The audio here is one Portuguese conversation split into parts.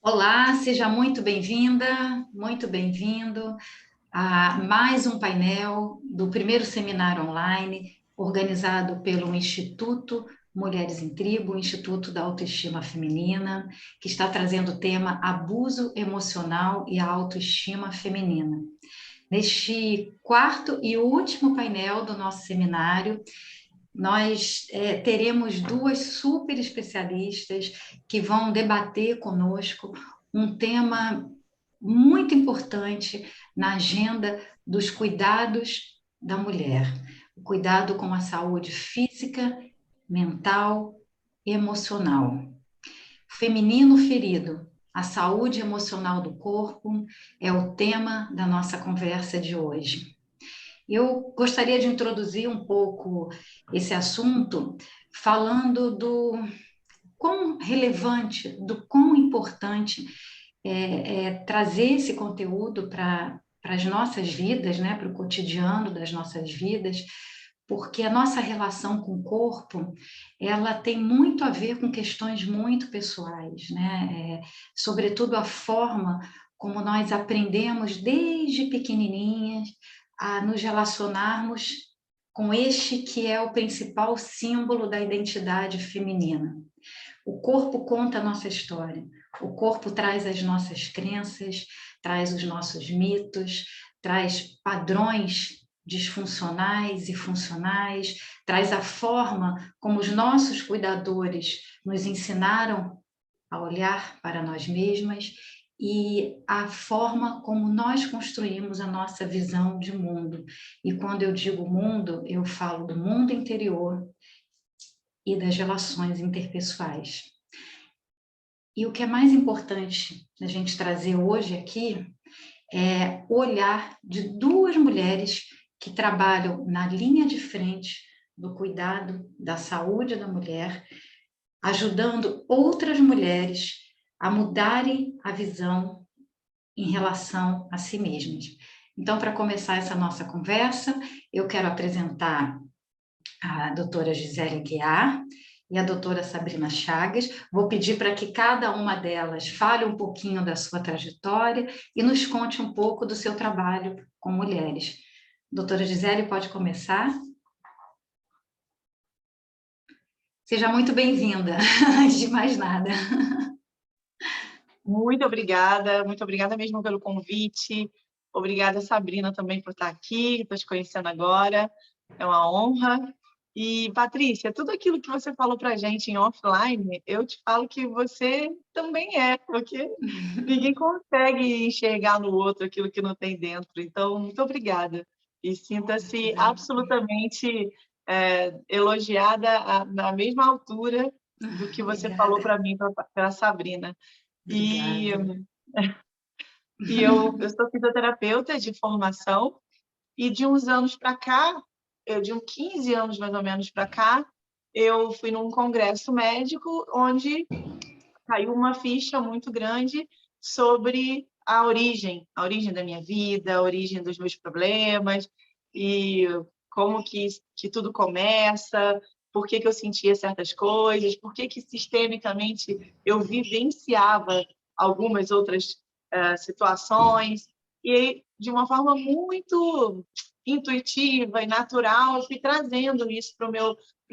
Olá, seja muito bem-vinda, muito bem-vindo a mais um painel do primeiro seminário online organizado pelo Instituto Mulheres em Tribo, Instituto da Autoestima Feminina, que está trazendo o tema Abuso Emocional e a Autoestima Feminina. Neste quarto e último painel do nosso seminário, nós teremos duas super especialistas que vão debater conosco um tema muito importante na agenda dos cuidados da mulher. O cuidado com a saúde física, mental e emocional. Feminino ferido, a saúde emocional do corpo é o tema da nossa conversa de hoje. Eu gostaria de introduzir um pouco esse assunto falando do quão relevante, do quão importante trazer esse conteúdo para as nossas vidas, né, para o cotidiano das nossas vidas, porque a nossa relação com o corpo, ela tem muito a ver com questões muito pessoais, né? Sobretudo a forma como nós aprendemos desde pequenininhas a nos relacionarmos com este que é o principal símbolo da identidade feminina. O corpo conta a nossa história, o corpo traz as nossas crenças, traz os nossos mitos, traz padrões disfuncionais e funcionais, traz a forma como os nossos cuidadores nos ensinaram a olhar para nós mesmas e a forma como nós construímos a nossa visão de mundo. E quando eu digo mundo, eu falo do mundo interior e das relações interpessoais. E o que é mais importante da gente trazer hoje aqui é o olhar de duas mulheres que trabalham na linha de frente do cuidado da saúde da mulher, ajudando outras mulheres a mudarem a visão em relação a si mesmas. Então, para começar essa nossa conversa, eu quero apresentar a doutora Gisele Guiar e a doutora Sabrina Chagas. Vou pedir para que cada uma delas fale um pouquinho da sua trajetória e nos conte um pouco do seu trabalho com mulheres. Doutora Gisele, pode começar? Seja muito bem-vinda, antes de mais nada. Muito obrigada mesmo pelo convite. Obrigada, Sabrina, também por estar aqui, estou te conhecendo agora, é uma honra. E, Patrícia, tudo aquilo que você falou para a gente em offline, eu te falo que você também é, porque ninguém consegue enxergar no outro aquilo que não tem dentro. Então, muito obrigada. E sinta-se absolutamente elogiada na mesma altura do que você falou para mim, para a Sabrina. E, Obrigada. eu sou fisioterapeuta de formação e de uns anos para cá, de uns 15 anos mais ou menos para cá, eu fui num congresso médico onde caiu uma ficha muito grande sobre a origem da minha vida, a origem dos meus problemas e como que tudo começa, por que eu sentia certas coisas, por que sistemicamente eu vivenciava algumas outras situações. E, de uma forma muito intuitiva e natural, eu fui trazendo isso para o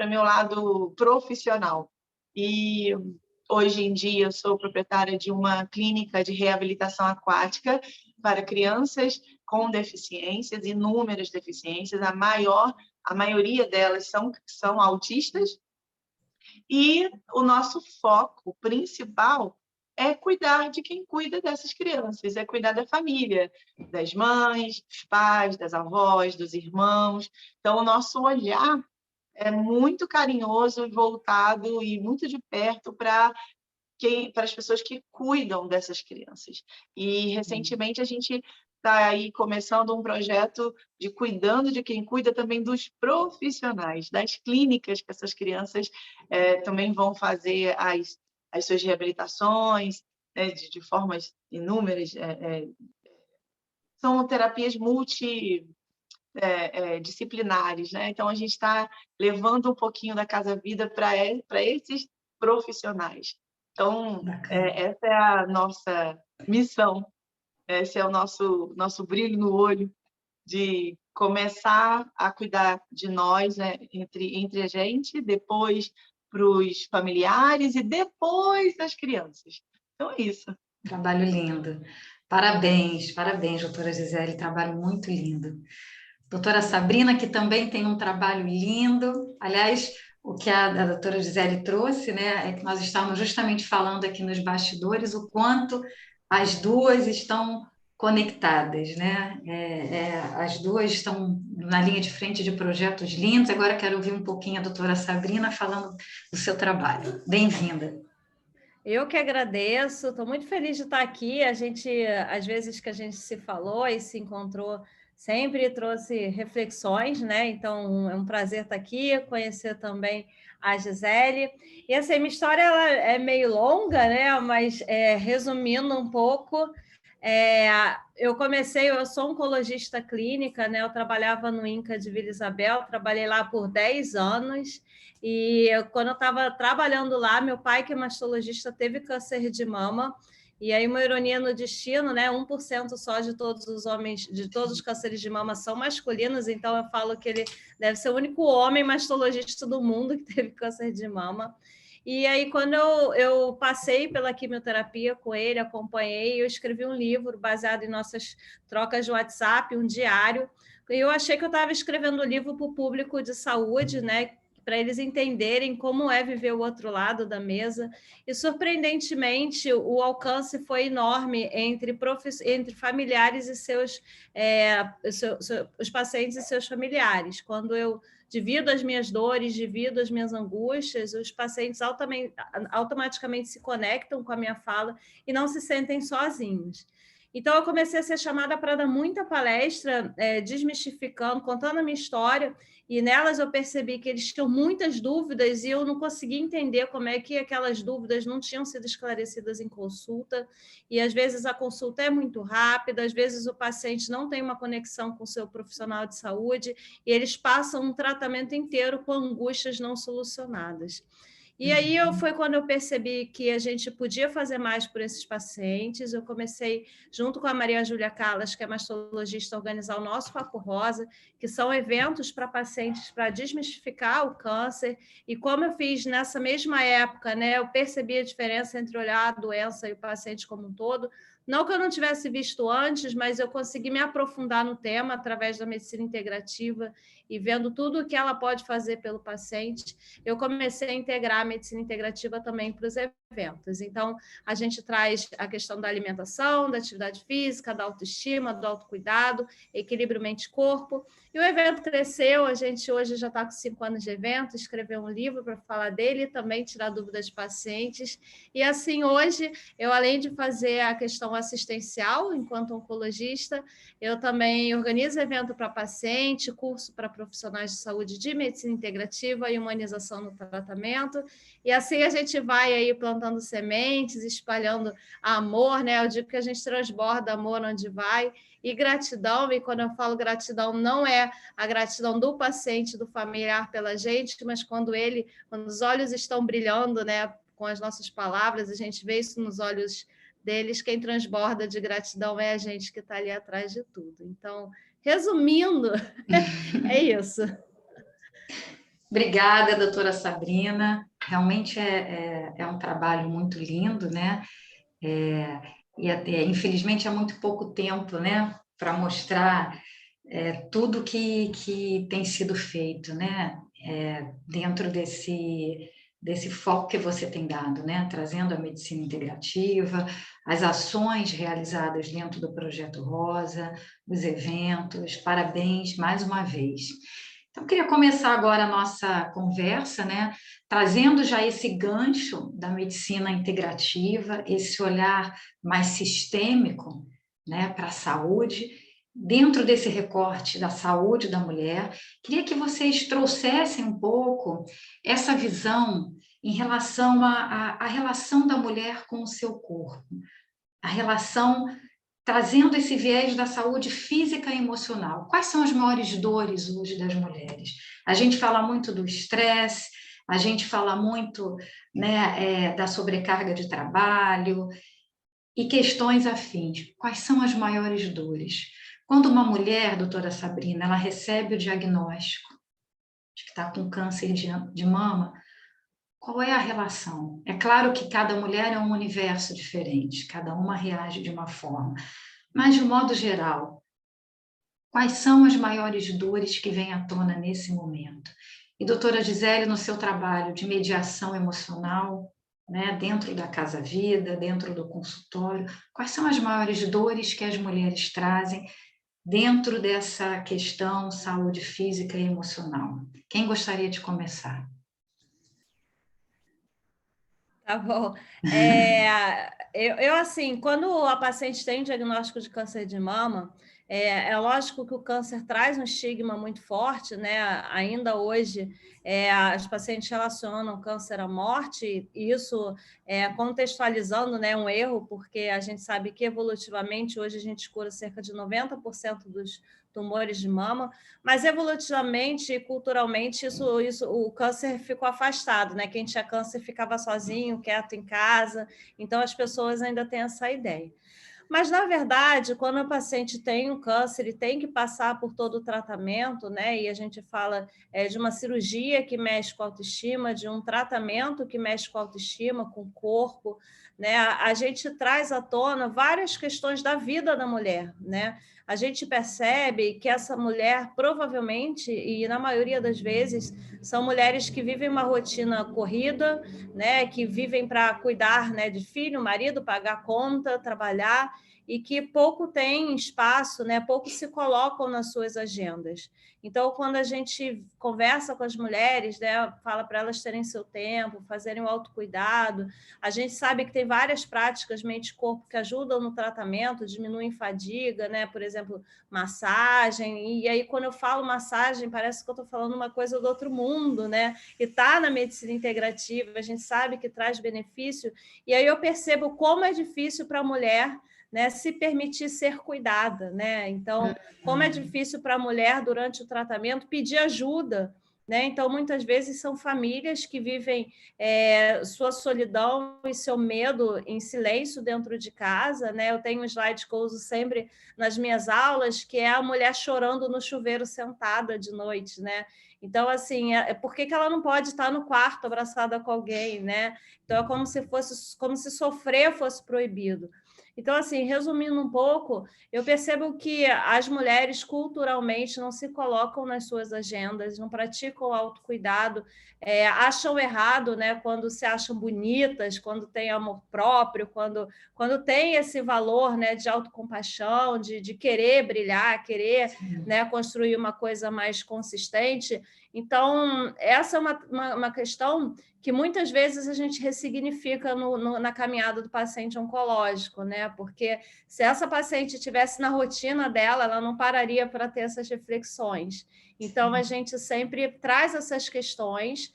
meu lado profissional. E hoje em dia, eu sou proprietária de uma clínica de reabilitação aquática para crianças com deficiências, inúmeras deficiências, a maioria delas são autistas, e o nosso foco principal é cuidar de quem cuida dessas crianças, é cuidar da família, das mães, dos pais, das avós, dos irmãos. Então, o nosso olhar é muito carinhoso e voltado e muito de perto para as pessoas que cuidam dessas crianças. E, recentemente, a gente está aí começando um projeto de cuidando de quem cuida também dos profissionais, das clínicas que essas crianças também vão fazer as suas reabilitações, né, de formas inúmeras. São terapias multidisciplinares, né? Então, a gente está levando um pouquinho da Casa Vida para esses profissionais. Então, Bacana. essa é a nossa missão, esse é o nosso brilho no olho, de começar a cuidar de nós, né, entre a gente, depois para os familiares e depois das crianças. Então é isso. Trabalho lindo. Parabéns, parabéns, doutora Gisele, trabalho muito lindo. Doutora Sabrina, que também tem um trabalho lindo. Aliás, o que a doutora Gisele trouxe, né, é que nós estamos justamente falando aqui nos bastidores o quanto as duas estão conectadas, né? As duas estão na linha de frente de projetos lindos. Agora quero ouvir um pouquinho a doutora Sabrina falando do seu trabalho. Bem-vinda. Eu que agradeço, estou muito feliz de estar aqui. A gente, às vezes que a gente se falou e se encontrou, sempre trouxe reflexões, né? Então é um prazer estar aqui, conhecer também a Gisele. E assim, minha história ela é meio longa, né? Mas resumindo um pouco, eu sou oncologista clínica, né? Eu trabalhava no INCA de Vila Isabel, trabalhei lá por 10 anos. Quando eu estava trabalhando lá, meu pai, que é mastologista, teve câncer de mama. E aí, uma ironia no destino, né? 1% só de todos os homens, de todos os cânceres de mama são masculinos, então eu falo que ele deve ser o único homem mastologista do mundo que teve câncer de mama. E aí, quando eu passei pela quimioterapia com ele, acompanhei, eu escrevi um livro baseado em nossas trocas de WhatsApp, um diário. E eu achei que eu estava escrevendo um livro para o público de saúde, né? Para eles entenderem como é viver o outro lado da mesa. E, surpreendentemente, o alcance foi enorme entre familiares e os pacientes e seus familiares. Quando eu divido as minhas dores, divido as minhas angústias, os pacientes automaticamente se conectam com a minha fala e não se sentem sozinhos. Então, eu comecei a ser chamada para dar muita palestra, desmistificando, contando a minha história, e nelas eu percebi que eles tinham muitas dúvidas e eu não conseguia entender como é que aquelas dúvidas não tinham sido esclarecidas em consulta, e às vezes a consulta é muito rápida, às vezes o paciente não tem uma conexão com o seu profissional de saúde, e eles passam um tratamento inteiro com angústias não solucionadas. E aí foi quando eu percebi que a gente podia fazer mais por esses pacientes. Eu comecei, junto com a Maria Júlia Callas, que é mastologista, a organizar o nosso Papo Rosa, que são eventos para pacientes para desmistificar o câncer. E como eu fiz nessa mesma época, né, eu percebi a diferença entre olhar a doença e o paciente como um todo. Não que eu não tivesse visto antes, mas eu consegui me aprofundar no tema através da medicina integrativa e vendo tudo o que ela pode fazer pelo paciente. Eu comecei a integrar a medicina integrativa também para os eventos. Então, a gente traz a questão da alimentação, da atividade física, da autoestima, do autocuidado, equilíbrio mente-corpo. E o evento cresceu, a gente hoje já está com 5 anos de evento, escreveu um livro para falar dele e também tirar dúvidas de pacientes. E assim, hoje, eu além de fazer a questão assistencial, enquanto oncologista, eu também organizo evento para paciente, curso para profissionais de saúde de medicina integrativa e humanização no tratamento. E assim a gente vai aí plantando sementes, espalhando amor, né? Eu digo que a gente transborda amor onde vai. E gratidão, e quando eu falo gratidão, não é a gratidão do paciente, do familiar pela gente, mas quando os olhos estão brilhando, né, com as nossas palavras, a gente vê isso nos olhos deles, quem transborda de gratidão é a gente que está ali atrás de tudo. Então, resumindo, é isso. Obrigada, doutora Sabrina. Realmente é um trabalho muito lindo, né? E até, infelizmente, há muito pouco tempo, né? Para mostrar tudo que tem sido feito, né? Dentro desse foco que você tem dado, né? Trazendo a medicina integrativa, as ações realizadas dentro do Projeto Rosa, os eventos. Parabéns mais uma vez. Então, eu queria começar agora a nossa conversa, né, trazendo já esse gancho da medicina integrativa, esse olhar mais sistêmico, né, para a saúde, dentro desse recorte da saúde da mulher. Queria que vocês trouxessem um pouco essa visão em relação à relação da mulher com o seu corpo, a relação trazendo esse viés da saúde física e emocional. Quais são as maiores dores hoje das mulheres? A gente fala muito do estresse, a gente fala muito, né, da sobrecarga de trabalho e questões afins. Quais são as maiores dores? Quando uma mulher, doutora Sabrina, ela recebe o diagnóstico de que está com câncer de mama, qual é a relação? É claro que cada mulher é um universo diferente, cada uma reage de uma forma, mas, de modo geral, quais são as maiores dores que vêm à tona nesse momento? E, doutora Gisele, no seu trabalho de mediação emocional, né, dentro da Casa Vida, dentro do consultório, quais são as maiores dores que as mulheres trazem dentro dessa questão saúde física e emocional? Quem gostaria de começar? Tá bom. Assim, quando a paciente tem diagnóstico de câncer de mama, é lógico que o câncer traz um estigma muito forte, né? Ainda hoje, as pacientes relacionam câncer à morte, e isso contextualizando, né, um erro, porque a gente sabe que evolutivamente hoje a gente cura cerca de 90% dos tumores de mama, mas evolutivamente e culturalmente o câncer ficou afastado, né? Quem tinha câncer ficava sozinho, quieto em casa, então as pessoas ainda têm essa ideia. Mas, na verdade, quando o paciente tem um câncer e tem que passar por todo o tratamento, né? E a gente fala de uma cirurgia que mexe com a autoestima, de um tratamento que mexe com a autoestima, com o corpo, né? A gente traz à tona várias questões da vida da mulher, né? A gente percebe que essa mulher, provavelmente, e na maioria das vezes, são mulheres que vivem uma rotina corrida, né? Que vivem para cuidar, né, de filho, marido, pagar conta, trabalhar, e que pouco têm espaço, né, pouco se colocam nas suas agendas. Então, quando a gente conversa com as mulheres, né, fala para elas terem seu tempo, fazerem o autocuidado, a gente sabe que tem várias práticas mente e corpo que ajudam no tratamento, diminuem fadiga, né, por exemplo, massagem, e aí quando eu falo massagem, parece que eu estou falando uma coisa do outro mundo, né, e está na medicina integrativa, a gente sabe que traz benefício, e aí eu percebo como é difícil para a mulher, né, se permitir ser cuidada, né? Então, como é difícil para a mulher durante o tratamento pedir ajuda, né? Então, muitas vezes são famílias que vivem sua solidão e seu medo em silêncio dentro de casa, né? Eu tenho um slide que eu uso sempre nas minhas aulas, que é a mulher chorando no chuveiro sentada de noite, né? Então, assim, por que ela não pode estar no quarto abraçada com alguém, né? Então, é como se sofrer fosse proibido. Então, assim, resumindo um pouco, eu percebo que as mulheres culturalmente não se colocam nas suas agendas, não praticam o autocuidado, acham errado, né, quando se acham bonitas, quando têm amor próprio, quando tem esse valor, né, de autocompaixão, de querer brilhar, querer, né, construir uma coisa mais consistente. Então, essa é uma questão que muitas vezes a gente ressignifica na caminhada do paciente oncológico, né? Porque se essa paciente estivesse na rotina dela, ela não pararia para ter essas reflexões. Então, a gente sempre traz essas questões,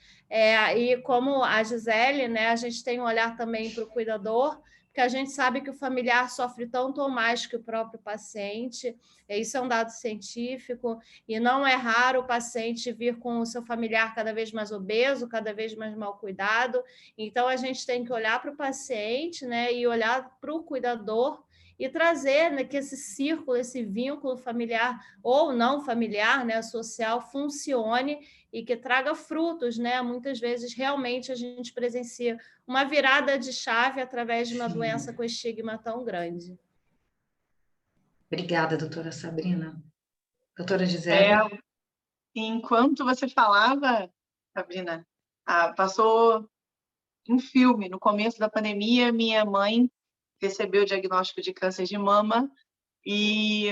e como a Gisele, né, a gente tem um olhar também para o cuidador, porque a gente sabe que o familiar sofre tanto ou mais que o próprio paciente, isso é um dado científico, e não é raro o paciente vir com o seu familiar cada vez mais obeso, cada vez mais mal cuidado. Então, a gente tem que olhar para o paciente, né, e olhar para o cuidador e trazer, né, que esse círculo, esse vínculo familiar ou não familiar, né, social, funcione e que traga frutos, né? Muitas vezes, realmente, a gente presencia uma virada de chave através de uma doença com estigma tão grande. Obrigada, doutora Sabrina. Doutora Gisele? Enquanto você falava, Sabrina, passou um filme. No começo da pandemia, minha mãe recebeu o diagnóstico de câncer de mama e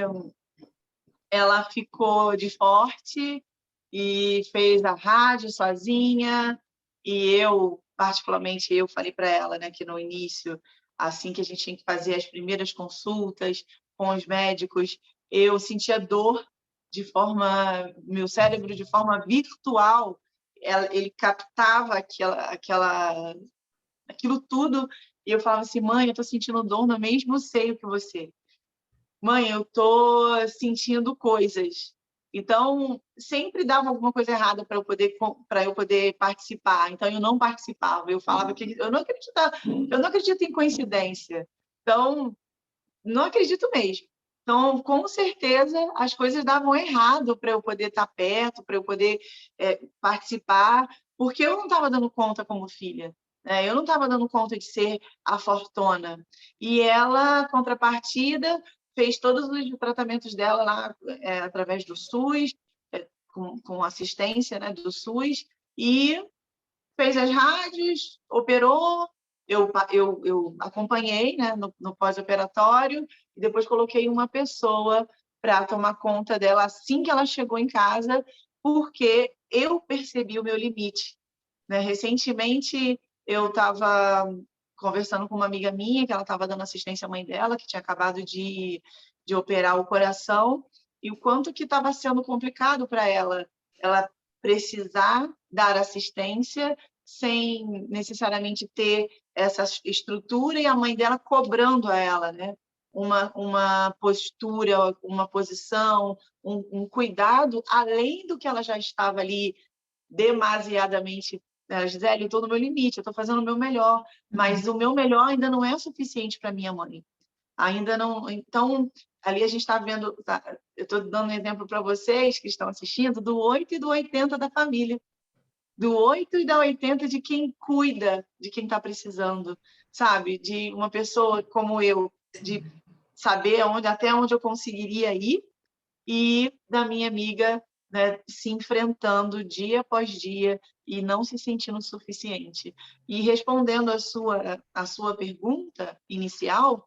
ela ficou de forte e fez a rádio sozinha. E eu, particularmente, eu falei para ela, né, que no início, assim que a gente tinha que fazer as primeiras consultas com os médicos, eu sentia dor meu cérebro de forma virtual, ele captava aquilo tudo, e eu falava assim: mãe, eu estou sentindo dor no mesmo seio que você. Mãe, eu estou sentindo coisas. Então, sempre dava alguma coisa errada para eu poder participar. Então, eu não participava. Eu falava que eu não acredito em coincidência. Então, não acredito mesmo. Então, com certeza, as coisas davam errado para eu poder estar perto, para eu poder participar, porque eu não estava dando conta como filha, né? Eu não estava dando conta de ser a fortuna. E ela, contrapartida, fez todos os tratamentos dela lá através do SUS, com assistência, né, do SUS, e fez as rádios, operou, eu acompanhei, né, no pós-operatório, e depois coloquei uma pessoa para tomar conta dela assim que ela chegou em casa, porque eu percebi o meu limite, né? Recentemente, eu estava conversando com uma amiga minha, que ela estava dando assistência à mãe dela, que tinha acabado de operar o coração, e o quanto que estava sendo complicado para ela precisar dar assistência sem necessariamente ter essa estrutura e a mãe dela cobrando a ela, né? Uma postura, uma posição, um cuidado, além do que ela já estava ali demasiadamente. Gisele, eu estou no meu limite, eu estou fazendo o meu melhor, mas o meu melhor ainda não é suficiente para minha mãe. Ainda não. Então, ali a gente está vendo. Eu estou dando um exemplo para vocês que estão assistindo do 8 e do 80 da família. Do 8 e da 80 de quem cuida de quem está precisando, sabe? De uma pessoa como eu, de saber até onde eu conseguiria ir, e da minha amiga, né, se enfrentando dia após dia e não se sentindo suficiente. E respondendo a sua pergunta inicial,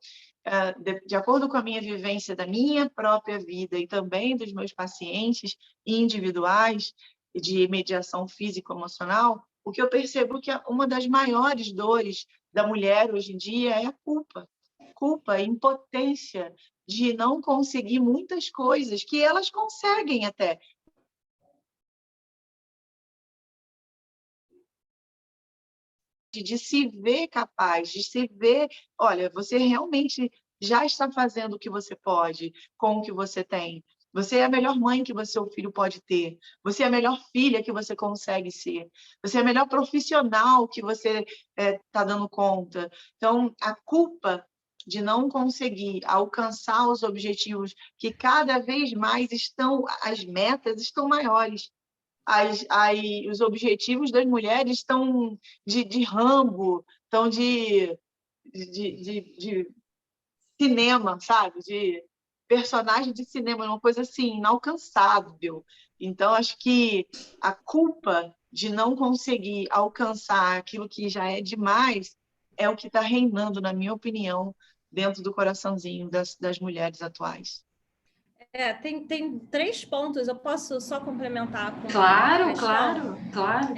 de acordo com a minha vivência da minha própria vida e também dos meus pacientes individuais de mediação físico-emocional, o que eu percebo que uma das maiores dores da mulher hoje em dia é a culpa, impotência de não conseguir muitas coisas que elas conseguem até. De se ver capaz, de se ver, olha, você realmente já está fazendo o que você pode com o que você tem. Você é a melhor mãe que seu filho pode ter. Você é a melhor filha que você consegue ser. Você é a melhor profissional que você está dando conta. Então, a culpa de não conseguir alcançar os objetivos que cada vez mais as metas estão maiores. Os objetivos das mulheres estão de Rambo, estão de cinema, sabe? De personagem de cinema, uma coisa assim, inalcançável. Então, acho que a culpa de não conseguir alcançar aquilo que já é demais é o que está reinando, na minha opinião, dentro do coraçãozinho das mulheres atuais. Tem 3 pontos, eu posso só complementar com Claro, uma questão? claro.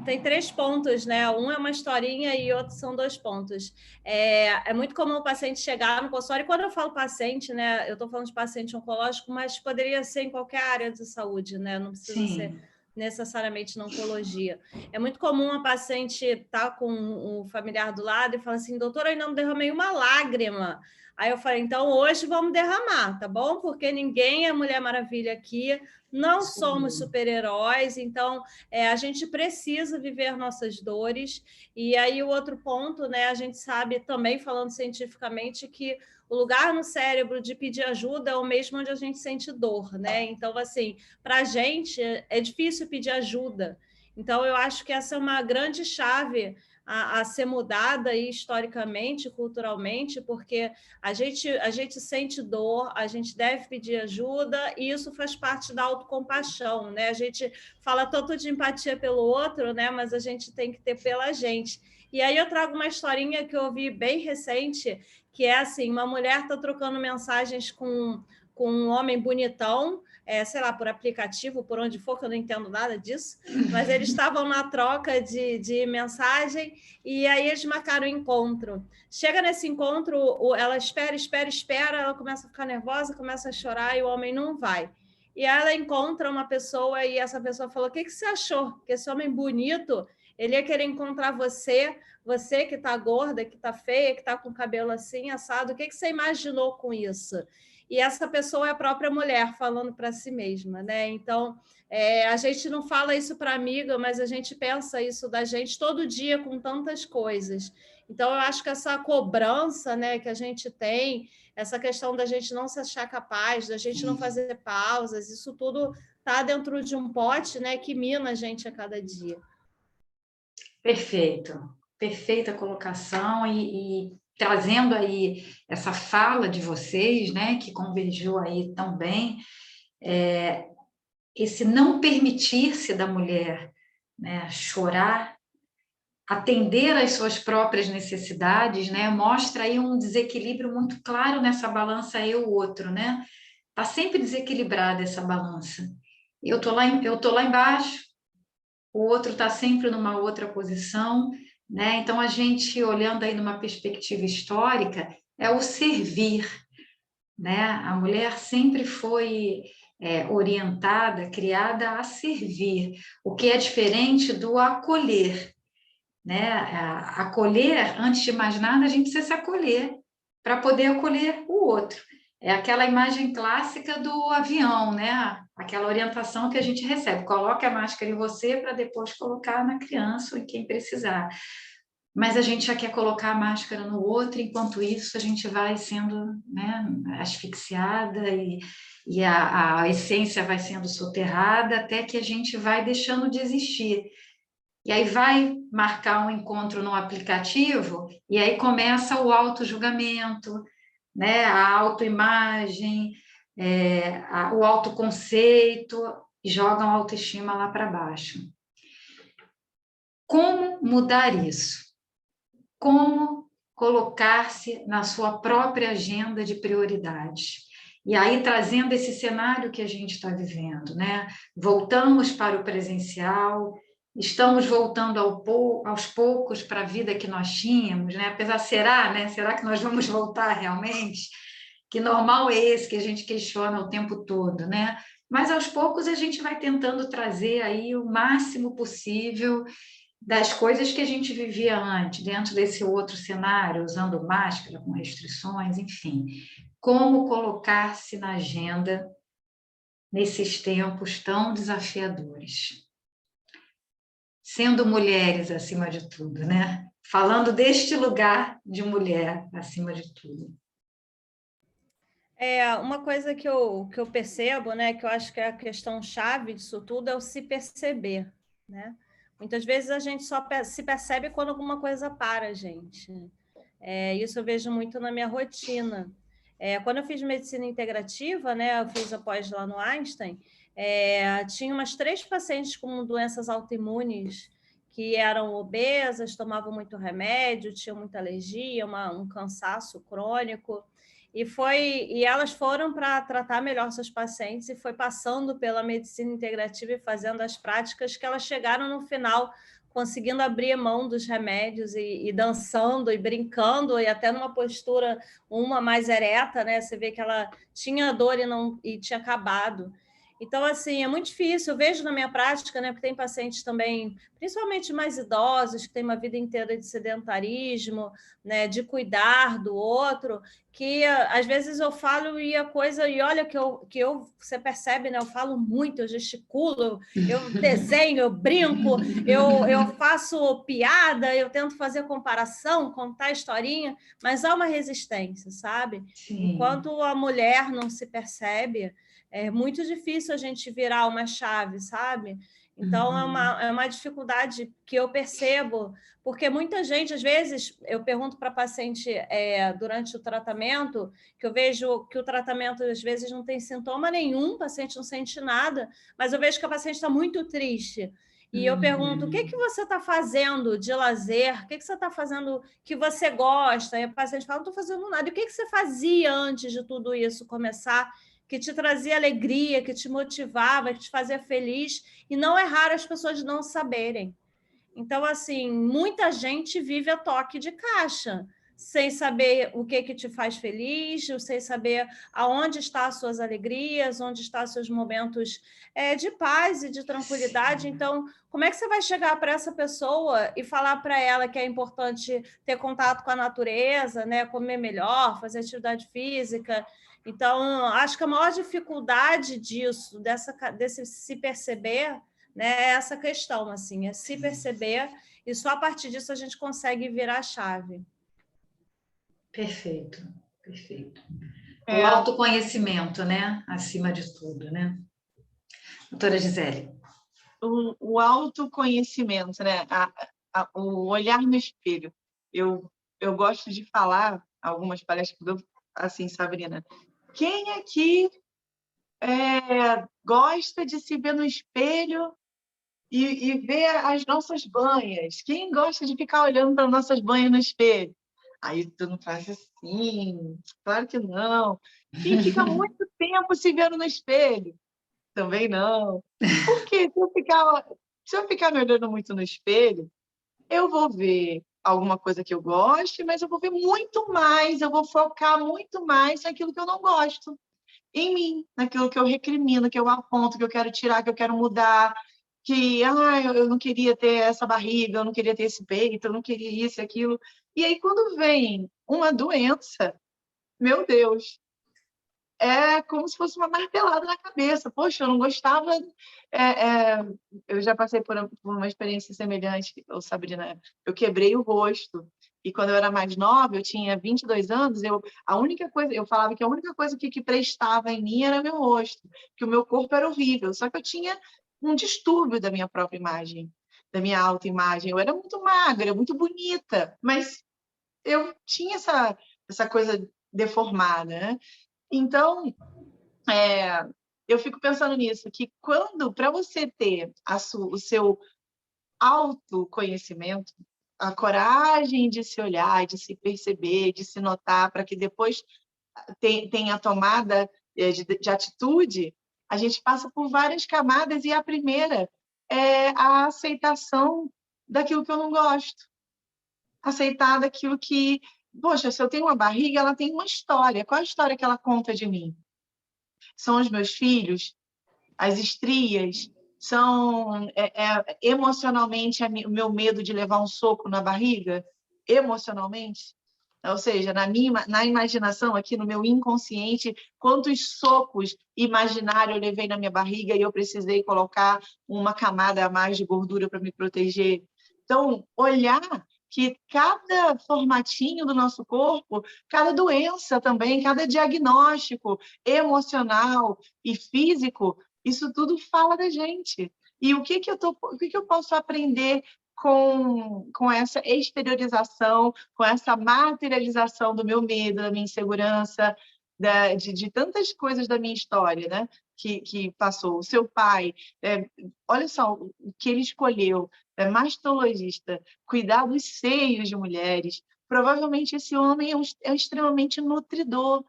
Tem 3 pontos, né? Um é uma historinha e outro são 2 pontos. É muito comum o paciente chegar no consultório, e quando eu falo paciente, né? Eu estou falando de paciente oncológico, mas poderia ser em qualquer área de saúde, né? Não precisa ser necessariamente na oncologia. É muito comum a paciente estar com o familiar do lado e falar assim, doutora, eu ainda não derramei uma lágrima. Aí eu falei, então hoje vamos derramar, tá bom? Porque ninguém é Mulher Maravilha aqui, não somos super-heróis, então a gente precisa viver nossas dores. E aí o outro ponto, né? A gente sabe também, falando cientificamente, que o lugar no cérebro de pedir ajuda é o mesmo onde a gente sente dor, né? Então, assim, para a gente é difícil pedir ajuda. Então, eu acho que essa é uma grande chave a ser mudada aí, historicamente, culturalmente, porque a gente sente dor, a gente deve pedir ajuda, e isso faz parte da autocompaixão, né? A gente fala tanto de empatia pelo outro, né? Mas a gente tem que ter pela gente. E aí eu trago uma historinha que eu ouvi bem recente, que é assim, uma mulher está trocando mensagens com um homem bonitão, sei lá, por aplicativo, por onde for, que eu não entendo nada disso, mas eles estavam na troca de mensagem, e aí eles marcaram o encontro. Chega nesse encontro, ela espera, ela começa a ficar nervosa, começa a chorar, e o homem não vai. E ela encontra uma pessoa, e essa pessoa falou, o que você achou? Que esse homem bonito, ele ia querer encontrar você que está gorda, que está feia, que está com o cabelo assim, assado, o que você imaginou com isso? e essa pessoa é a própria mulher falando para si mesma, né? Então, a gente não fala isso para amiga, mas a gente pensa isso da gente todo dia com tantas coisas. Então, eu acho que essa cobrança, né, que a gente tem, essa questão da gente não se achar capaz, da gente não fazer pausas, isso tudo está dentro de um pote, né, que mina a gente a cada dia. Perfeito, perfeita colocação e trazendo aí essa fala de vocês, né, que convergiu aí tão bem, esse não permitir-se da mulher, né, chorar, atender às suas próprias necessidades, né, mostra aí um desequilíbrio muito claro nessa balança eu-outro, né? Está sempre desequilibrada essa balança. Eu tô lá embaixo, o outro está sempre numa outra posição, né? Então, a gente, olhando aí numa perspectiva histórica, é o servir, né? A mulher sempre foi orientada, criada a servir, o que é diferente do acolher, né? Acolher, antes de mais nada, a gente precisa se acolher para poder acolher o outro. É aquela imagem clássica do avião, né? Aquela orientação que a gente recebe. Coloque a máscara em você para depois colocar na criança ou em quem precisar. Mas a gente já quer colocar a máscara no outro, enquanto isso a gente vai sendo, né, asfixiada e a essência vai sendo soterrada até que a gente vai deixando de existir. E aí vai marcar um encontro no aplicativo e aí começa o auto-julgamento, né? A autoimagem, o autoconceito, e jogam a autoestima lá para baixo. Como mudar isso? Como colocar-se na sua própria agenda de prioridades? E aí, trazendo esse cenário que a gente está vivendo, né? Voltamos para o presencial, estamos voltando aos poucos para a vida que nós tínhamos, né? Apesar, será, né? Será que nós vamos voltar realmente? Que normal é esse que a gente questiona o tempo todo, né? Mas aos poucos a gente vai tentando trazer aí o máximo possível das coisas que a gente vivia antes, dentro desse outro cenário, usando máscara, com restrições, enfim. Como colocar-se na agenda nesses tempos tão desafiadores? Sendo mulheres acima de tudo, né? Falando deste lugar de mulher acima de tudo. Uma coisa que eu percebo, né, que eu acho que é a questão chave disso tudo é o se perceber, né? Muitas vezes a gente só se percebe quando alguma coisa para a gente. Isso eu vejo muito na minha rotina. Quando eu fiz medicina integrativa, né, eu fiz a pós lá no Einstein, tinha umas 3 pacientes com doenças autoimunes que eram obesas, tomavam muito remédio, tinham muita alergia, um cansaço crônico. E elas foram para tratar melhor seus pacientes e foi passando pela medicina integrativa e fazendo as práticas que elas chegaram no final conseguindo abrir mão dos remédios e dançando e brincando e até numa postura uma mais ereta, né? Você vê que ela tinha dor e tinha acabado. Então, assim, é muito difícil. Eu vejo na minha prática, né? Porque tem pacientes também, principalmente mais idosos, que têm uma vida inteira de sedentarismo, né? De cuidar do outro, que às vezes eu falo e a coisa, e olha você percebe, né? Eu falo muito, eu gesticulo, eu desenho, eu brinco, eu faço piada, eu tento fazer comparação, contar historinha, mas há uma resistência, sabe? Sim. Enquanto a mulher não se percebe, é muito difícil a gente virar uma chave, sabe? Então, é uma dificuldade que eu percebo, porque muita gente, às vezes, eu pergunto para a paciente durante o tratamento, que eu vejo que o tratamento, às vezes, não tem sintoma nenhum, o paciente não sente nada, mas eu vejo que a paciente está muito triste. E eu pergunto, o que você está fazendo de lazer? O que você está fazendo que você gosta? E a paciente fala, não estou fazendo nada. E o que você fazia antes de tudo isso começar? Que te trazia alegria, que te motivava, que te fazia feliz, e não é raro as pessoas não saberem. Então, assim, muita gente vive a toque de caixa, sem saber o que te faz feliz, sem saber aonde estão as suas alegrias, onde estão os seus momentos de paz e de tranquilidade. Então, como é que você vai chegar para essa pessoa e falar para ela que é importante ter contato com a natureza, né? Comer melhor, fazer atividade física? Então, acho que a maior dificuldade desse se perceber, né, é essa questão, assim, é se perceber, e só a partir disso a gente consegue virar a chave. Perfeito, perfeito. O É, autoconhecimento, né? Acima de tudo, né? Doutora Gisele. o autoconhecimento, né? O olhar no espelho. Eu gosto de falar, algumas palestras que eu dou, assim, Sabrina, quem aqui gosta de se ver no espelho e ver as nossas banhas? Quem gosta de ficar olhando para nossas banhas no espelho? Aí tu não faz assim, claro que não. Quem fica muito tempo se vendo no espelho? Também não. Porque se eu ficar me olhando muito no espelho, eu vou ver alguma coisa que eu goste, mas eu vou ver muito mais, eu vou focar muito mais naquilo que eu não gosto, em mim, naquilo que eu recrimino, que eu aponto, que eu quero tirar, que eu quero mudar, que eu não queria ter essa barriga, eu não queria ter esse peito, eu não queria isso e aquilo. E aí, quando vem uma doença, meu Deus, é como se fosse uma martelada na cabeça. Poxa, eu não gostava. É, é, eu já passei por uma experiência semelhante, Sabrina. Eu quebrei o rosto. E quando eu era mais nova, eu tinha 22 anos, eu falava que a única coisa que prestava em mim era meu rosto, que o meu corpo era horrível. Só que eu tinha um distúrbio da minha própria imagem, da minha autoimagem. Eu era muito magra, muito bonita, mas eu tinha essa coisa deformada, né? Então, eu fico pensando nisso, que para você ter o seu autoconhecimento, a coragem de se olhar, de se perceber, de se notar, para que depois tenha a tomada de atitude, a gente passa por várias camadas, e a primeira é a aceitação daquilo que eu não gosto. Aceitar daquilo que, poxa, se eu tenho uma barriga, ela tem uma história. Qual a história que ela conta de mim? São os meus filhos, as estrias, são emocionalmente o meu medo de levar um soco na barriga, emocionalmente. Ou seja, na imaginação, aqui no meu inconsciente, quantos socos imaginários eu levei na minha barriga e eu precisei colocar uma camada a mais de gordura para me proteger. Então, olhar que cada formatinho do nosso corpo, cada doença também, cada diagnóstico emocional e físico, isso tudo fala da gente. E o que eu posso aprender com essa exteriorização, com essa materialização do meu medo, da minha insegurança, de tantas coisas da minha história, né? Que passou. O seu pai, olha só o que ele escolheu, mastologista, cuidar dos seios de mulheres. Provavelmente esse homem é extremamente nutridor.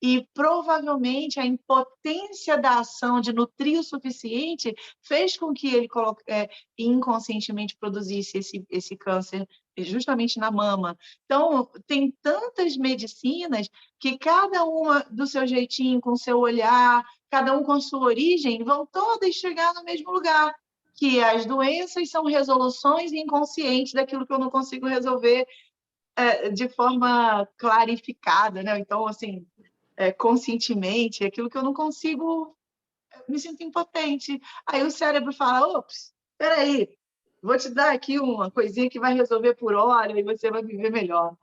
E provavelmente a impotência da ação de nutrir o suficiente fez com que ele inconscientemente produzisse esse câncer justamente na mama. Então, tem tantas medicinas que cada uma do seu jeitinho, com o seu olhar, cada um com a sua origem, vão todas chegar no mesmo lugar, que as doenças são resoluções inconscientes daquilo que eu não consigo resolver de forma clarificada, né? Então, assim, conscientemente, aquilo que eu não consigo, me sinto impotente. Aí o cérebro fala, ops, espera aí, vou te dar aqui uma coisinha que vai resolver por hora e você vai viver melhor.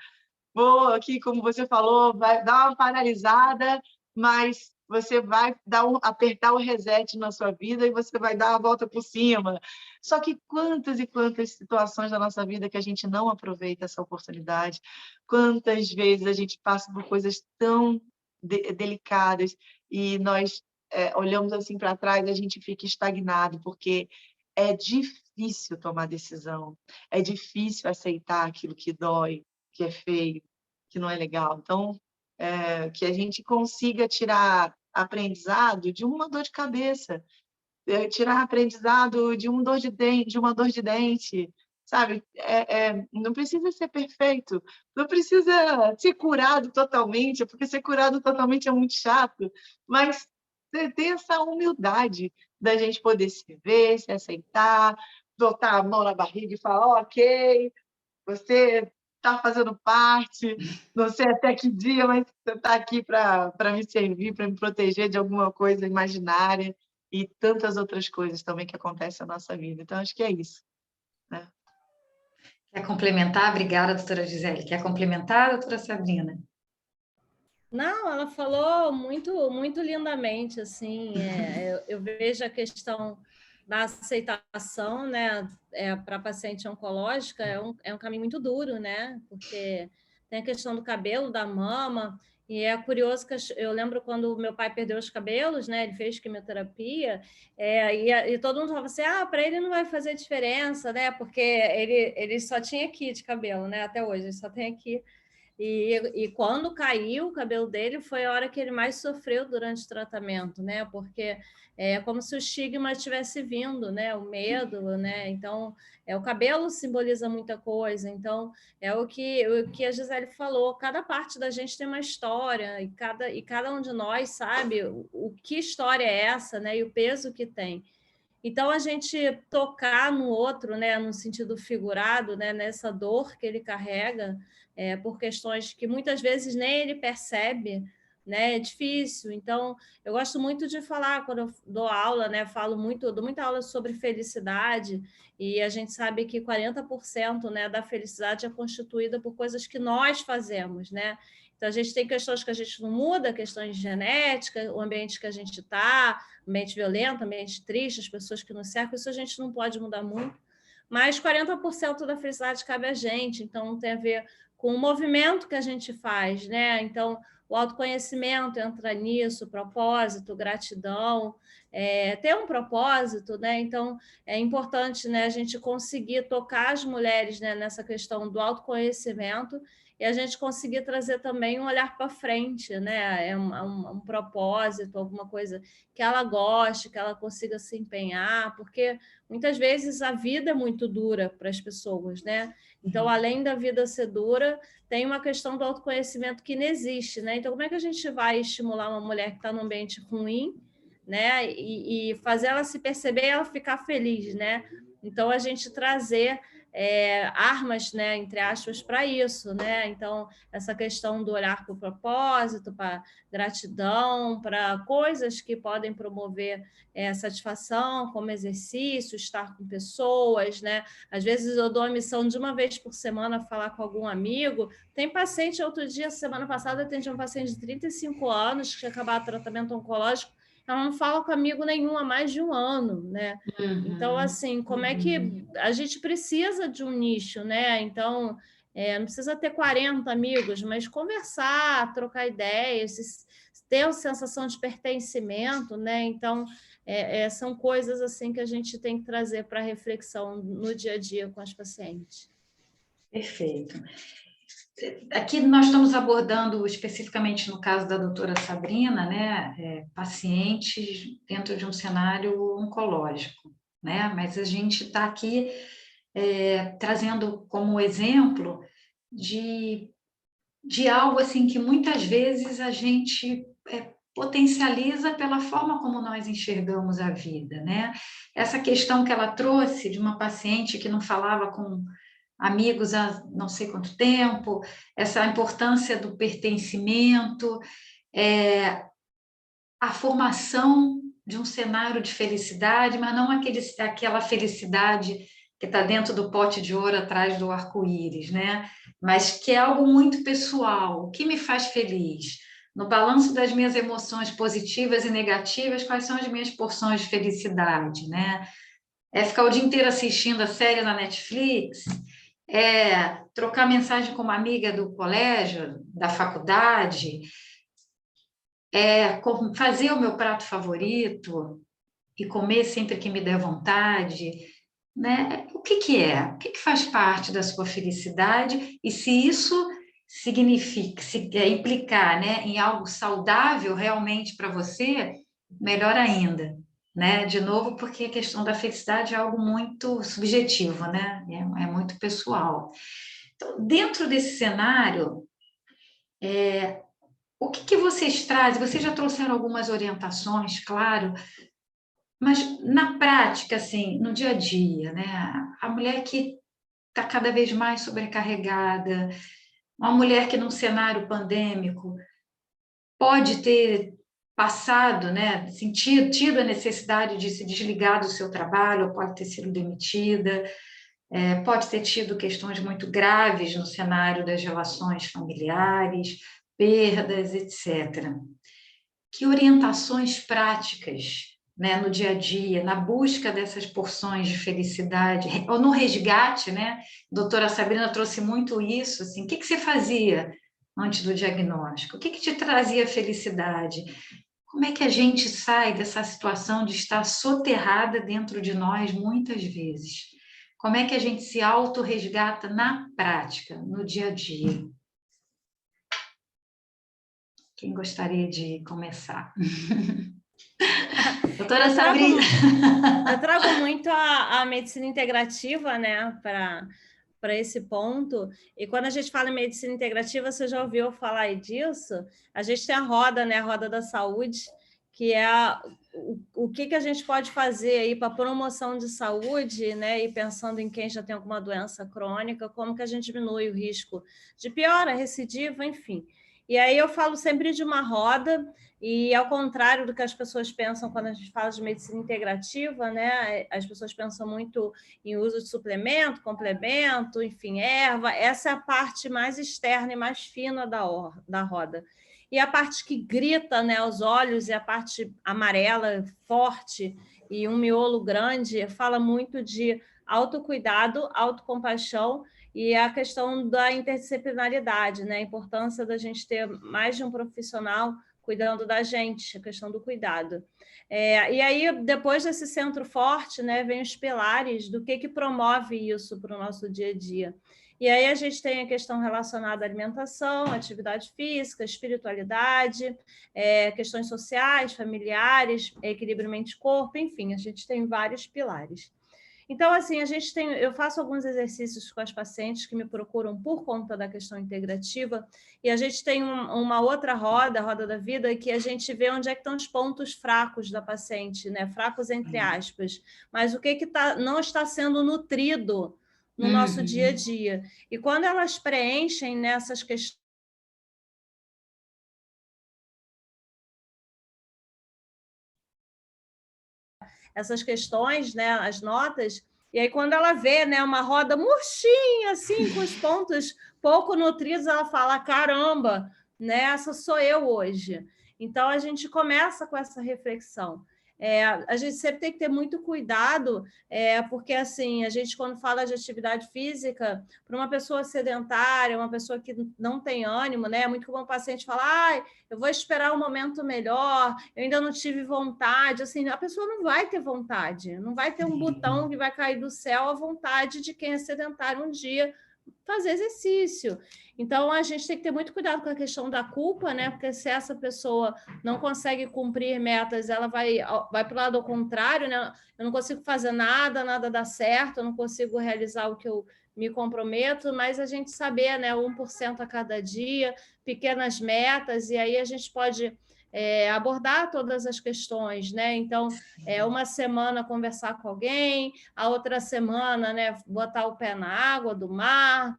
Vou aqui, como você falou, vai dar uma paralisada, mas você vai apertar o reset na sua vida e você vai dar a volta por cima. Só que quantas e quantas situações da nossa vida que a gente não aproveita essa oportunidade, quantas vezes a gente passa por coisas tão delicadas e nós olhamos assim para trás e a gente fica estagnado, porque é difícil tomar decisão, é difícil aceitar aquilo que dói, que é feio, que não é legal. Então, que a gente consiga tirar aprendizado de uma dor de cabeça, tirar aprendizado de uma dor de dente, sabe? Não precisa ser perfeito, não precisa ser curado totalmente, porque ser curado totalmente é muito chato, mas ter essa humildade da gente poder se ver, se aceitar, botar a mão na barriga e falar, ok, você está fazendo parte, não sei até que dia, mas você está aqui para me servir, para me proteger de alguma coisa imaginária e tantas outras coisas também que acontecem na nossa vida. Então, acho que é isso, né? Quer complementar? Obrigada, doutora Gisele. Quer complementar, doutora Sabrina? Não, ela falou muito, muito lindamente, assim, eu vejo a questão da aceitação, né, para paciente oncológica é um caminho muito duro, né, porque tem a questão do cabelo, da mama, e é curioso que eu lembro quando meu pai perdeu os cabelos, né, ele fez quimioterapia, e todo mundo falava assim, para ele não vai fazer diferença, né, porque ele só tinha aqui de cabelo, né, até hoje, ele só tem aqui. E quando caiu o cabelo dele, foi a hora que ele mais sofreu durante o tratamento, né? Porque é como se o estigma tivesse vindo, né? O medo, né? Então, o cabelo simboliza muita coisa. Então, é o que a Gisele falou. Cada parte da gente tem uma história e cada um de nós sabe o que história é essa, né? E o peso que tem. Então, a gente tocar no outro, né, no sentido figurado, né, nessa dor que ele carrega, por questões que muitas vezes nem ele percebe, né, é difícil. Então, eu gosto muito de falar, quando eu dou aula, né, dou muita aula sobre felicidade, e a gente sabe que 40%, né, da felicidade é constituída por coisas que nós fazemos, né? Então, a gente tem questões que a gente não muda, questões de genética, o ambiente que a gente está, ambiente violento, ambiente triste, as pessoas que nos cercam, isso a gente não pode mudar muito, mas 40% da felicidade cabe a gente, então tem a ver com o movimento que a gente faz, né? Então, o autoconhecimento entra nisso, propósito, gratidão, ter um propósito, né? Então, é importante, né, a gente conseguir tocar as mulheres, né, nessa questão do autoconhecimento e a gente conseguir trazer também um olhar para frente, né? Um propósito, alguma coisa que ela goste, que ela consiga se empenhar, porque muitas vezes a vida é muito dura para as pessoas, né? Então, além da vida ser dura, tem uma questão do autoconhecimento que não existe, né? Então, como é que a gente vai estimular uma mulher que está num ambiente ruim, né? E fazer ela se perceber e ela ficar feliz, né? Então, a gente trazer armas, né, entre aspas, para isso, né? Então, essa questão do olhar para o propósito, para gratidão, para coisas que podem promover satisfação, como exercício, estar com pessoas, né? Às vezes eu dou a missão de uma vez por semana falar com algum amigo. Tem paciente, outro dia, semana passada, atendi um paciente de 35 anos que tinha acabado o tratamento oncológico, ela não fala com amigo nenhum há mais de um ano, né? Então, assim, como é que a gente precisa de um nicho, né? Então, não precisa ter 40 amigos, mas conversar, trocar ideias, ter a sensação de pertencimento, né? Então, são coisas assim que a gente tem que trazer para reflexão no dia a dia com as pacientes. Perfeito. Aqui nós estamos abordando especificamente no caso da doutora Sabrina, né, pacientes dentro de um cenário oncológico, né? Mas a gente está aqui trazendo como exemplo de algo assim que muitas vezes a gente potencializa pela forma como nós enxergamos a vida, né? Essa questão que ela trouxe de uma paciente que não falava com amigos há não sei quanto tempo, essa importância do pertencimento, a formação de um cenário de felicidade, mas não aquela felicidade que está dentro do pote de ouro atrás do arco-íris, né? Mas que é algo muito pessoal. O que me faz feliz? No balanço das minhas emoções positivas e negativas, quais são as minhas porções de felicidade, né? É ficar o dia inteiro assistindo a série na Netflix? É trocar mensagem com uma amiga do colégio, da faculdade? É fazer o meu prato favorito e comer sempre que me der vontade, né? O que é? O que faz parte da sua felicidade? E se isso significa, se implicar, né, em algo saudável realmente para você, melhor ainda, né? De novo, porque a questão da felicidade é algo muito subjetivo, né? É muito pessoal. Então, dentro desse cenário, o que vocês trazem? Vocês já trouxeram algumas orientações, claro, mas na prática, assim, no dia a dia, né? A mulher que está cada vez mais sobrecarregada, uma mulher que num cenário pandêmico pode ter passado, né, tido a necessidade de se desligar do seu trabalho, ou pode ter sido demitida, pode ter tido questões muito graves no cenário das relações familiares, perdas, etc. Que orientações práticas, né, no dia a dia, na busca dessas porções de felicidade, ou no resgate, né? A doutora Sabrina trouxe muito isso, assim, o que você fazia antes do diagnóstico? O que te trazia felicidade? Como é que a gente sai dessa situação de estar soterrada dentro de nós muitas vezes? Como é que a gente se autorresgata na prática, no dia a dia? Quem gostaria de começar? Doutora Sabrina. Eu trago muito a medicina integrativa, né, para esse ponto. E quando a gente fala em medicina integrativa, você já ouviu falar aí disso? A gente tem a roda, né, a roda da saúde, que é o que a gente pode fazer aí para promoção de saúde, né, e pensando em quem já tem alguma doença crônica, como que a gente diminui o risco de piora, recidiva, enfim. E aí eu falo sempre de uma roda, e ao contrário do que as pessoas pensam quando a gente fala de medicina integrativa, né, as pessoas pensam muito em uso de suplemento, complemento, enfim, erva. Essa é a parte mais externa e mais fina da roda. E a parte que grita, né, aos olhos, e a parte amarela, forte, e um miolo grande, fala muito de autocuidado, autocompaixão e a questão da interdisciplinaridade, né, a importância da gente ter mais de um profissional cuidando da gente, a questão do cuidado. E aí, depois desse centro forte, né, vem os pilares do que promove isso para o nosso dia a dia. E aí a gente tem a questão relacionada à alimentação, atividade física, espiritualidade, questões sociais, familiares, equilíbrio mente-corpo, enfim, a gente tem vários pilares. Então, assim, eu faço alguns exercícios com as pacientes que me procuram por conta da questão integrativa, e a gente tem uma outra roda, a roda da vida, que a gente vê onde é que estão os pontos fracos da paciente, né? Fracos entre aspas, mas o que não está sendo nutrido no nosso dia a dia. E quando elas preenchem nessas questões, né, as notas, e aí quando ela vê, né, uma roda murchinha, assim, com os pontos pouco nutridos, ela fala, caramba, né, essa sou eu hoje. Então, a gente começa com essa reflexão. A gente sempre tem que ter muito cuidado, porque, assim, a gente, quando fala de atividade física, para uma pessoa sedentária, uma pessoa que não tem ânimo, né, é muito comum o paciente falar, eu vou esperar um momento melhor, eu ainda não tive vontade, assim, a pessoa não vai ter vontade, não vai ter um botão que vai cair do céu à vontade de quem é sedentário um dia fazer exercício. Então, a gente tem que ter muito cuidado com a questão da culpa, né? Porque se essa pessoa não consegue cumprir metas, ela vai para o lado ao contrário, né? Eu não consigo fazer nada, nada dá certo, eu não consigo realizar o que eu me comprometo, mas a gente saber, né, 1% a cada dia, pequenas metas, e aí a gente pode abordar todas as questões, né? Então, uma semana conversar com alguém, a outra semana, né, botar o pé na água do mar,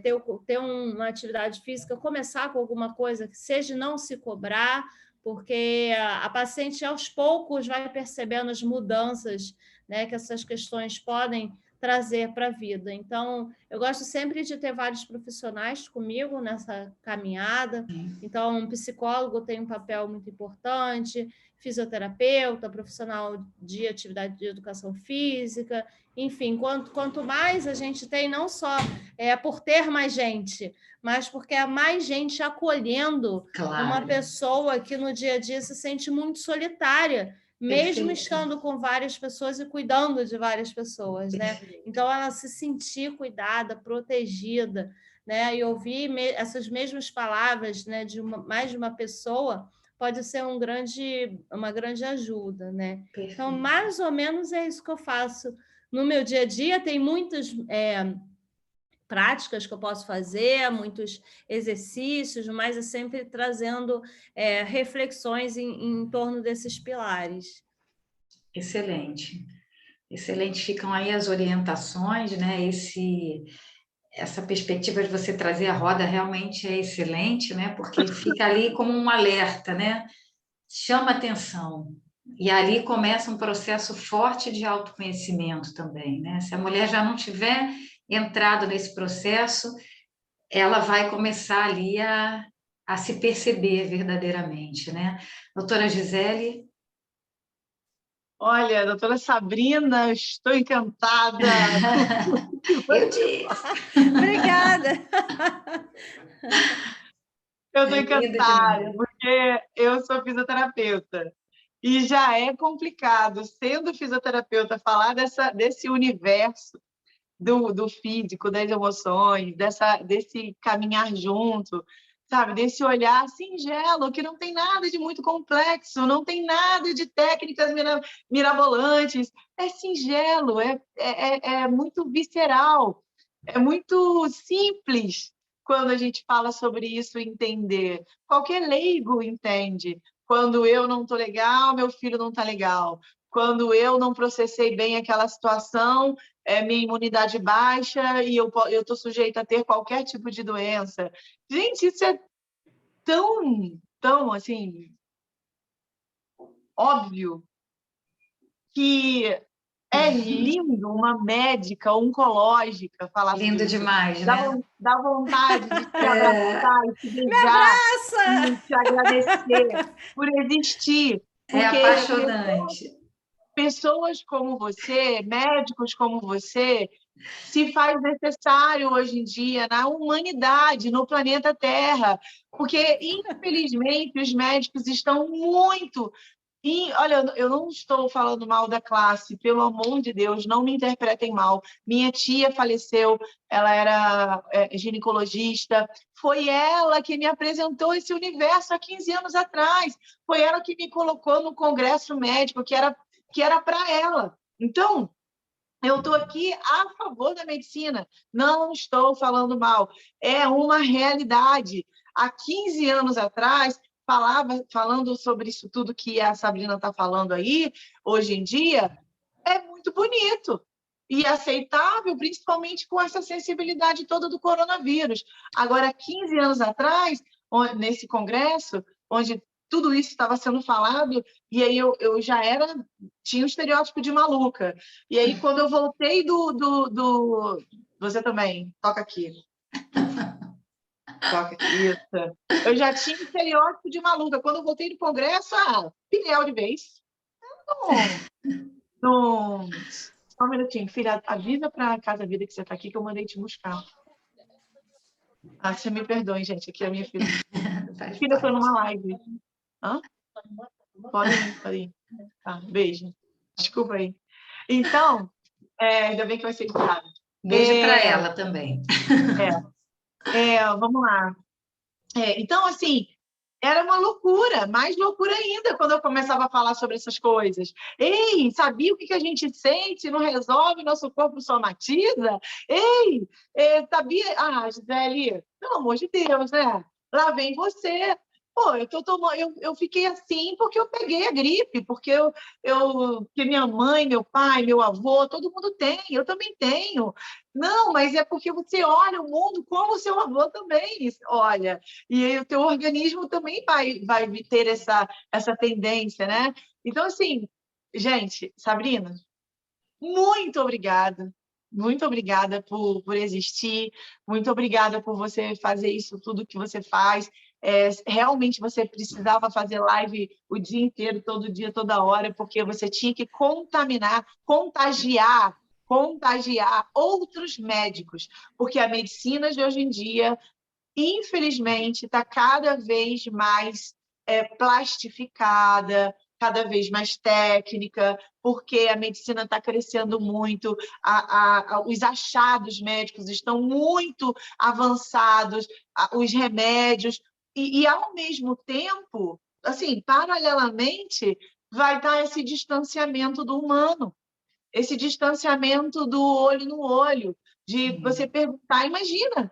ter uma atividade física, começar com alguma coisa que seja não se cobrar, porque a paciente, aos poucos, vai percebendo as mudanças, né, que essas questões podem trazer para a vida. Então, eu gosto sempre de ter vários profissionais comigo nessa caminhada. Então, um psicólogo tem um papel muito importante, fisioterapeuta, profissional de atividade de educação física, enfim, quanto mais a gente tem, não só por ter mais gente, mas porque é mais gente acolhendo uma pessoa que no dia a dia se sente muito solitária, mesmo estando com várias pessoas e cuidando de várias pessoas, né? Então, ela se sentir cuidada, protegida, né? E ouvir essas mesmas palavras, né, de mais de uma pessoa pode ser uma grande ajuda, né? Perfeito. Então, mais ou menos é isso que eu faço no meu dia a dia. Tem muitas práticas que eu posso fazer, muitos exercícios, mas é sempre trazendo reflexões em torno desses pilares. Excelente. Excelente, ficam aí as orientações, né? Essa perspectiva de você trazer a roda realmente é excelente, né? Porque fica ali como um alerta, né? Chama atenção. E ali começa um processo forte de autoconhecimento também, né? Se a mulher já não tiver entrado nesse processo, ela vai começar ali a se perceber verdadeiramente, né? Doutora Gisele. Olha, doutora Sabrina, estou encantada. Eu disse. Obrigada. Eu É estou lindo encantada, demais. porque eu sou fisioterapeuta. E já é complicado, sendo fisioterapeuta, falar desse universo do físico, das emoções, desse caminhar junto, sabe? Desse olhar singelo, que não tem nada de muito complexo, não tem nada de técnicas mirabolantes. É singelo, é muito visceral, é muito simples quando a gente fala sobre isso entender. Qualquer leigo entende. Quando eu não estou legal, meu filho não está legal. Quando eu não processei bem aquela situação, minha imunidade baixa e eu estou sujeita a ter qualquer tipo de doença. Gente, isso é tão assim, óbvio, que é lindo uma médica oncológica falar sobre Lindo isso. demais, né? Dá vontade de te É, abraçar e te Me beijar abraça! e te agradecer por existir. é Porque apaixonante. pessoas como você, médicos como você, se faz necessário hoje em dia na humanidade, no planeta Terra, porque, infelizmente, os médicos estão muito... E, olha, eu não estou falando mal da classe, pelo amor de Deus, não me interpretem mal. Minha tia faleceu, ela era ginecologista, foi ela que me apresentou esse universo há 15 anos atrás, foi ela que me colocou no congresso médico, que era para ela. Então, eu estou aqui a favor da medicina, não estou falando mal, é uma realidade. Há 15 anos atrás, falando sobre isso tudo que a Sabrina está falando aí, hoje em dia, é muito bonito e aceitável, principalmente com essa sensibilidade toda do coronavírus. Agora, 15 anos atrás, nesse congresso, onde tudo isso estava sendo falado, e aí eu já tinha um estereótipo de maluca. E aí, quando eu voltei Você também, toca aqui. Toca aqui, isso. Eu já tinha um estereótipo de maluca. Quando eu voltei do congresso, Pinel de vez. Não, só um minutinho, filha, avisa para a Casa Vida que você está aqui, que eu mandei te buscar. Você me perdoe, gente, aqui é a minha filha. Faz Filha, eu estou numa parte. live. Hã? Pode ir. Tá, beijo. Desculpa aí. Então, ainda bem que vai ser educado. Beijo para ela também. Vamos lá. Então, assim, era uma loucura, mais loucura ainda quando eu começava a falar sobre essas coisas. Ei, sabia o que a gente sente, não resolve, nosso corpo somatiza? Ei, sabia... Gisele, pelo amor de Deus, né? Lá vem você. Pô, eu fiquei assim porque eu peguei a gripe, porque minha mãe, meu pai, meu avô, todo mundo tem, eu também tenho. Não, mas é porque você olha o mundo como o seu avô também olha. E aí o teu organismo também vai ter essa tendência, né? Então, assim, gente, Sabrina, muito obrigada. Muito obrigada por existir, muito obrigada por você fazer isso tudo que você faz. Realmente você precisava fazer live o dia inteiro, todo dia, toda hora, porque você tinha que contagiar outros médicos, porque a medicina de hoje em dia, infelizmente, está cada vez mais plastificada, cada vez mais técnica, porque a medicina está crescendo muito, os achados médicos estão muito avançados, os remédios, e ao mesmo tempo, assim, paralelamente, vai estar esse distanciamento do humano, esse distanciamento do olho no olho, de você perguntar, imagina,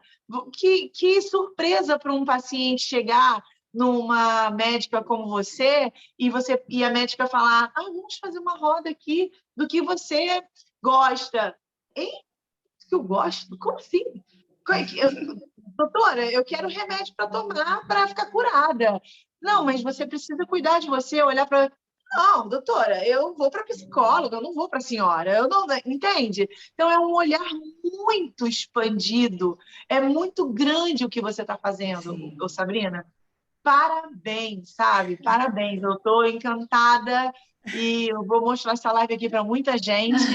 que surpresa para um paciente chegar numa médica como você e a médica falar: vamos fazer uma roda aqui do que você gosta. Hein? Que eu gosto? Como assim? Doutora, eu quero remédio para tomar para ficar curada. Não, mas você precisa cuidar de você, olhar para. Não, doutora, eu vou para psicóloga, eu não vou para a senhora. Eu não, entende? Então é um olhar muito expandido, é muito grande o que você está fazendo, ô Sabrina. Parabéns, sabe? Parabéns. Eu estou encantada e eu vou mostrar essa live aqui para muita gente,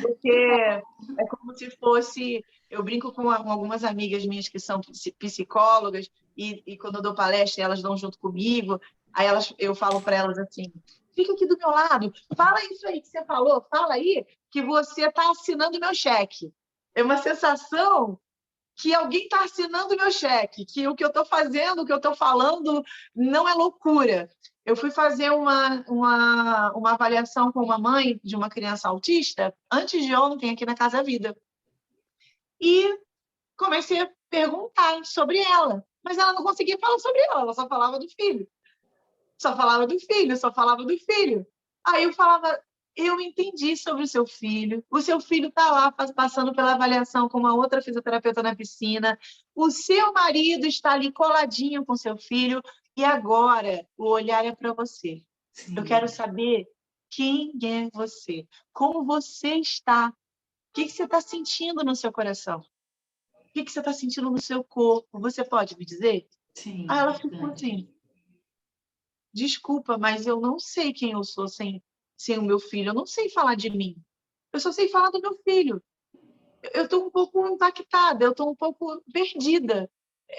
porque é como se fosse. Eu brinco com algumas amigas minhas que são psicólogas e quando eu dou palestra, elas dão junto comigo. Aí eu falo para elas assim: fica aqui do meu lado, fala isso aí que você falou, fala aí que você está assinando meu cheque. É uma sensação que alguém está assinando o meu cheque, que o que eu estou fazendo, o que eu estou falando não é loucura. Eu fui fazer uma avaliação com uma mãe de uma criança autista antes de ontem aqui na Casa Vida. E comecei a perguntar sobre ela, mas ela não conseguia falar sobre ela só falava do filho. Só falava do filho, só falava do filho. Aí eu falava: eu entendi sobre o seu filho está lá passando pela avaliação com uma outra fisioterapeuta na piscina, o seu marido está ali coladinho com seu filho, e agora o olhar é para você. Sim. Eu quero saber quem é você, como você está, o que você está sentindo no seu coração, o que você está sentindo no seu corpo, você pode me dizer? Sim. Aí ela ficou assim: desculpa, mas eu não sei quem eu sou sem o meu filho, eu não sei falar de mim, eu só sei falar do meu filho. Eu estou um pouco impactada, eu estou um pouco perdida.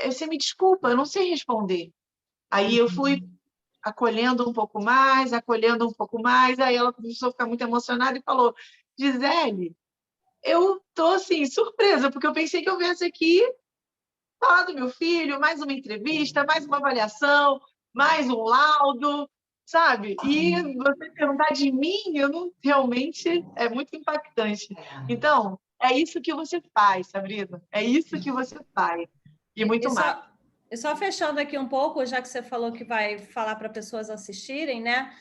Você me desculpa, eu não sei responder. Aí eu fui acolhendo um pouco mais, aí ela começou a ficar muito emocionada e falou: Gisele, eu estou assim, surpresa, porque eu pensei que eu viesse aqui falar do meu filho, mais uma entrevista, mais uma avaliação, mais um laudo, sabe? E você perguntar de mim, eu não realmente é muito impactante. Então, é isso que você faz, Sabrina. É isso que você faz. E muito mais. E só fechando aqui um pouco, já que você falou que vai falar para pessoas assistirem, né?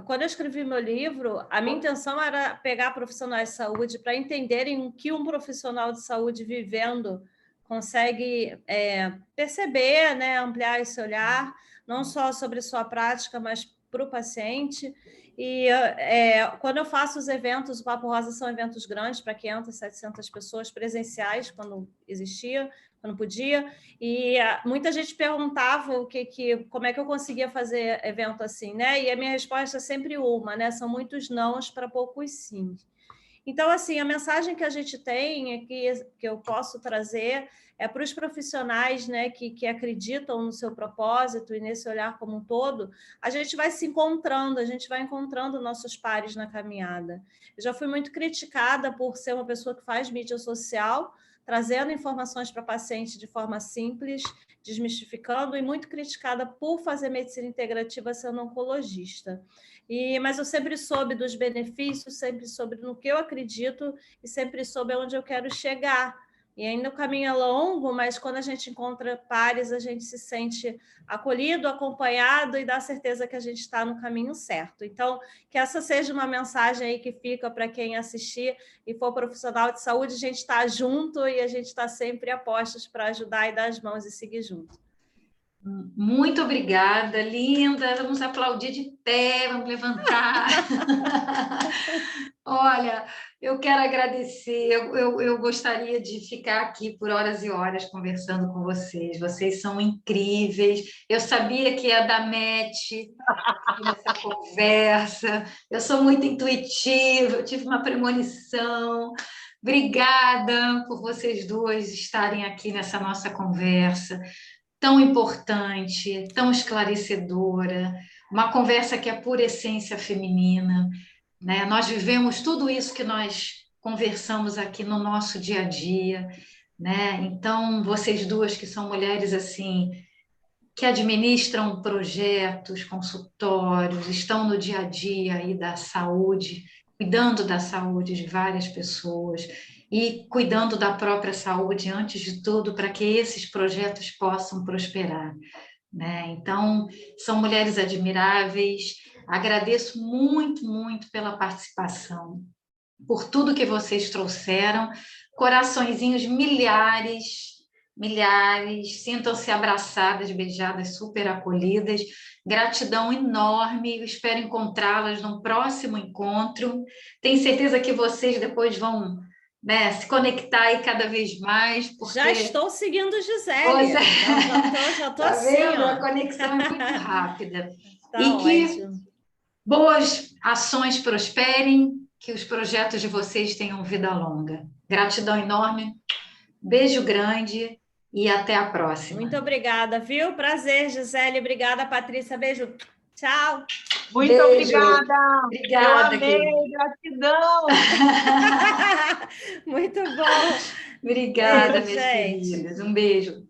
Quando eu escrevi meu livro, a minha intenção era pegar profissionais de saúde para entenderem o que um profissional de saúde vivendo consegue perceber, né? Ampliar esse olhar, não só sobre sua prática, mas para o paciente. E quando eu faço os eventos, o Papo Rosa são eventos grandes, para 500, 700 pessoas presenciais, quando existia, quando podia, e muita gente perguntava como é que eu conseguia fazer evento assim, né? E a minha resposta é sempre uma, né? São muitos nãos para poucos sim. Então, assim, a mensagem que a gente tem aqui, que eu posso trazer, é para os profissionais, né, que acreditam no seu propósito e nesse olhar como um todo, a gente vai se encontrando, a gente vai encontrando nossos pares na caminhada. Eu já fui muito criticada por ser uma pessoa que faz mídia social, trazendo informações para paciente de forma simples, desmistificando, e muito criticada por fazer medicina integrativa sendo oncologista. Mas eu sempre soube dos benefícios, sempre soube no que eu acredito e sempre soube aonde eu quero chegar. E ainda o caminho é longo, mas quando a gente encontra pares, a gente se sente acolhido, acompanhado e dá certeza que a gente está no caminho certo. Então, que essa seja uma mensagem aí que fica para quem assistir e for profissional de saúde, a gente está junto e a gente está sempre a postos para ajudar e dar as mãos e seguir junto. Muito obrigada, linda. Vamos aplaudir de pé, vamos levantar. Olha, eu quero agradecer. Eu gostaria de ficar aqui por horas e horas conversando com vocês. Vocês são incríveis. Eu sabia que ia dar match nessa conversa. Eu sou muito intuitiva, eu tive uma premonição. Obrigada por vocês duas estarem aqui nessa nossa conversa tão importante, tão esclarecedora, uma conversa que é pura essência feminina, né? Nós vivemos tudo isso que nós conversamos aqui no nosso dia a dia, né? Então, vocês duas que são mulheres assim, que administram projetos, consultórios, estão no dia a dia aí da saúde, cuidando da saúde de várias pessoas e cuidando da própria saúde, antes de tudo, para que esses projetos possam prosperar. né? Então, são mulheres admiráveis. Agradeço muito, muito pela participação, por tudo que vocês trouxeram. Coraçõezinhos milhares, milhares. Sintam-se abraçadas, beijadas, super acolhidas. Gratidão enorme. Eu espero encontrá-las no próximo encontro. Tenho certeza que vocês depois vão, né, se conectar aí cada vez mais, porque... Já estou seguindo Gisele. Pois é. Já tô Tá assim, vendo? ó. A conexão é muito rápida. Tá E que ótimo. boas ações prosperem, que os projetos de vocês tenham vida longa. Gratidão enorme, beijo grande e até a próxima. Muito obrigada, viu? Prazer, Gisele. Obrigada, Patrícia. Beijo. Tchau. Muito Beijo. obrigada. Obrigada, Eu amei, querida. gratidão. Muito bom. Obrigada, Beijo, minhas gente. queridas. Um beijo.